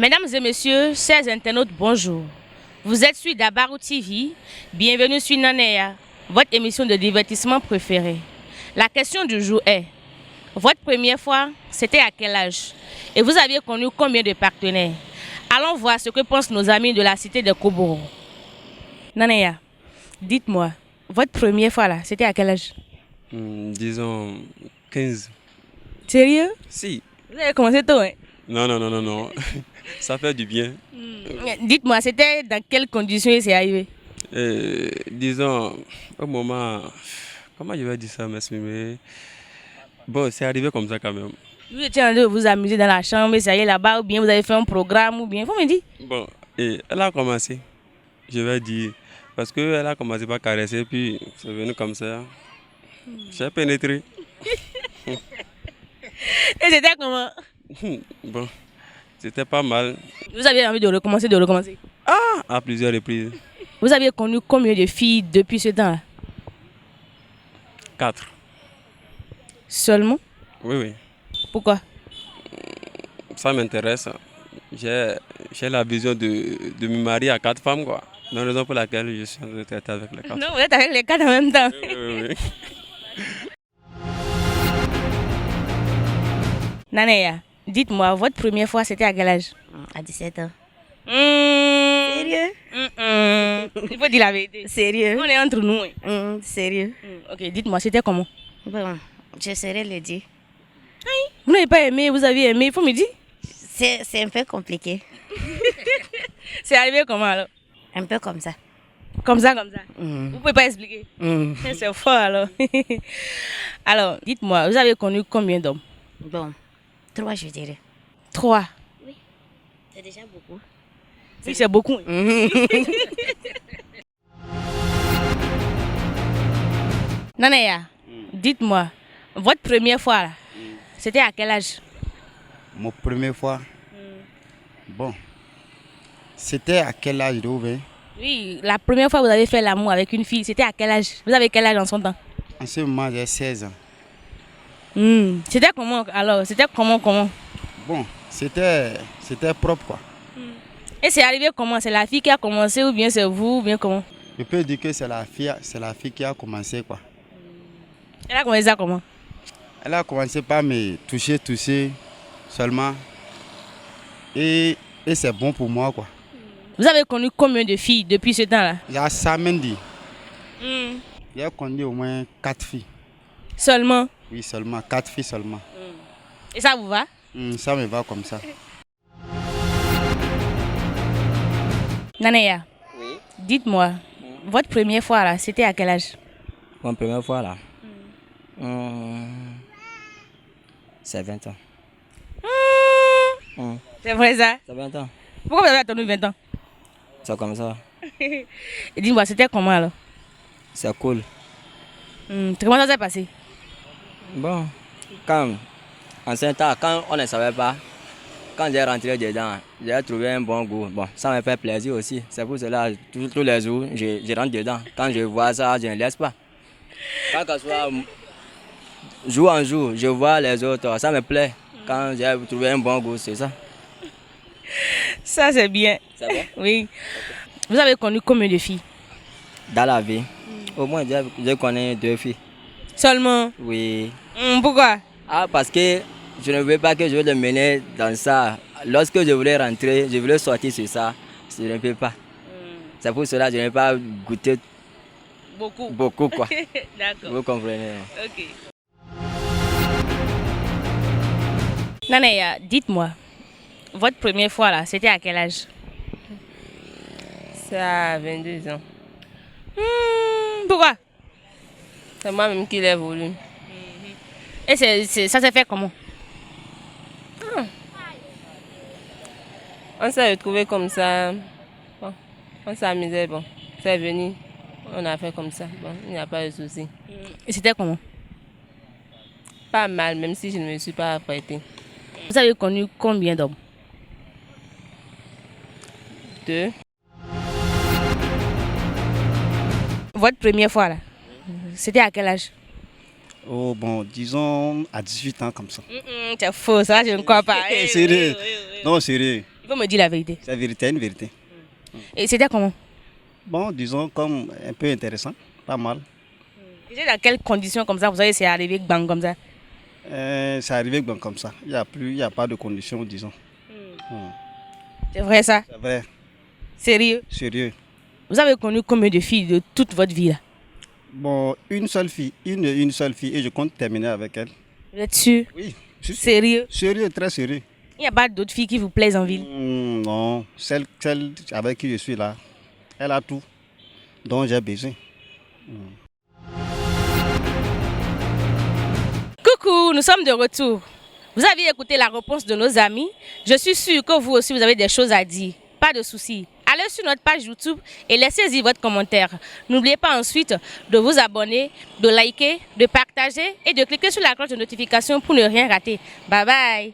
Mesdames et messieurs, chers internautes, bonjour. Vous êtes sur Dabarou TV. Bienvenue sur Nanéa, votre émission de divertissement préférée. La question du jour est, votre première fois, c'était à quel âge? Et vous aviez connu combien de partenaires? Allons voir ce que pensent nos amis de la cité de Koboro. Nanéa, dites-moi, votre première fois là, c'était à quel âge? Disons 15. Sérieux? Si. Vous avez commencé tôt, hein? Non. Ça fait du bien. Dites-moi, c'était dans quelles conditions c'est arrivé? Disons, au moment... Comment je vais dire ça, mais bon, c'est arrivé comme ça quand même. Vous étiez en train de vous amuser dans la chambre, ça y est là-bas, ou bien vous avez fait un programme, ou bien, vous me dites? Bon, et elle a commencé, je vais dire, parce qu'elle a commencé par caresser, puis c'est venu comme ça. J'ai pénétré. Et c'était comment? Bon, c'était pas mal. Vous aviez envie de recommencer? À plusieurs reprises. Vous aviez connu combien de filles depuis ce temps-là? 4. Seulement? Oui. Pourquoi? Ça m'intéresse. J'ai la vision de me marier à 4 femmes, quoi. C'est la raison pour laquelle je suis en train de traiter avec les 4. Non, vous êtes avec les 4 en même temps. Oui. Nanéa, dites-moi, votre première fois, c'était à quel âge? À 17 ans. Sérieux? Il faut dire la vérité. Sérieux? On est entre nous. Hein. Sérieux? Ok, dites-moi, c'était comment? Bon, je saurais le dire. Vous n'avez pas aimé, vous aviez aimé, il faut me dire. C'est un peu compliqué. C'est arrivé comment alors? Un peu comme ça. Comme ça. Vous pouvez pas expliquer? C'est fort alors. Alors, dites-moi, vous avez connu combien d'hommes? Bon, 3 je dirais. 3. C'est déjà beaucoup. Oui, c'est beaucoup. Nanéa, dites-moi, votre première fois, là, c'était à quel âge? Mon première fois. Bon. C'était à quel âge, Rouvé? Oui, la première fois que vous avez fait l'amour avec une fille, c'était à quel âge? Vous avez quel âge en son temps? En ce moment, j'ai 16 ans. C'était comment alors? C'était comment? Bon, c'était propre, quoi. Et c'est arrivé comment? C'est la fille qui a commencé ou bien c'est vous ou bien comment? Je peux dire que c'est la fille qui a commencé, quoi. Elle a commencé ça comment? Elle a commencé par me toucher seulement. Et c'est bon pour moi, quoi. Vous avez connu combien de filles depuis ce temps-là? Il y a ça, Mendy. J'ai connu au moins 4 filles. Seulement? Oui, seulement. 4 filles seulement. Et ça vous va? Ça me va comme ça. Nanéa, Oui. dites-moi, votre première fois là, c'était à quel âge? Mon première fois là, c'est 20 ans. C'est vrai ça? C'est 20 ans. Pourquoi vous avez attendu 20 ans? C'est comme ça. Et dites-moi, c'était comment alors? C'est cool. Comment ça s'est passé? Bon, en ce temps, quand on ne savait pas, quand j'ai rentré dedans, j'ai trouvé un bon goût. Bon, ça me fait plaisir aussi. C'est pour cela, tous les jours, je rentre dedans. Quand je vois ça, je ne laisse pas. Quand que ce soit jour en jour, je vois les autres, ça me plaît. Quand j'ai trouvé un bon goût, c'est ça. Ça c'est bien. C'est bon? Oui. Vous avez connu combien de filles? Dans la vie, au moins, je connais 2 filles. Seulement? Oui. Pourquoi? Parce que je ne veux pas que je le mener dans ça. Lorsque je voulais rentrer, je voulais sortir sur ça, je ne peux pas. C'est pour cela que je n'ai pas goûté beaucoup quoi. D'accord. Vous comprenez? Ok. Nanéa, dites-moi, votre première fois là, c'était à quel âge? C'est à 22 ans. Pourquoi? C'est moi-même qui l'ai voulu. Et ça s'est fait comment? On s'est retrouvés comme ça. Bon, on s'amusait. Bon, c'est venu. On a fait comme ça. Bon, il n'y a pas de souci. Et c'était comment? Pas mal, même si je ne me suis pas apprêtée. Vous avez connu combien d'hommes? 2. Votre première fois là, c'était à quel âge? Oh, bon, disons à 18 ans comme ça. C'est faux, ça je ne crois pas. Sérieux? Non, sérieux. Il faut me dire la vérité. C'est vérité, une vérité. Et c'était comment? Bon, disons comme un peu intéressant, pas mal. C'était dans quelles conditions comme ça vous savez c'est arrivé bang comme ça? C'est arrivé bon, comme ça. Il y a pas de conditions, disons. C'est vrai ça? C'est vrai, Sérieux? sérieux. Vous avez connu combien de filles de toute votre vie là? Bon, une seule fille, une seule fille, et je compte terminer avec elle. Vous êtes sûr? Oui, je suis Sérieux? sérieux, très sérieux. Il n'y a pas d'autres filles qui vous plaisent en ville? Non, celle avec qui je suis là, elle a tout dont j'ai besoin. Coucou, nous sommes de retour. Vous avez écouté la réponse de nos amis. Je suis sûre que vous aussi vous avez des choses à dire. Pas de soucis. Allez sur notre page YouTube et laissez-y votre commentaire. N'oubliez pas ensuite de vous abonner, de liker, de partager et de cliquer sur la cloche de notification pour ne rien rater. Bye bye.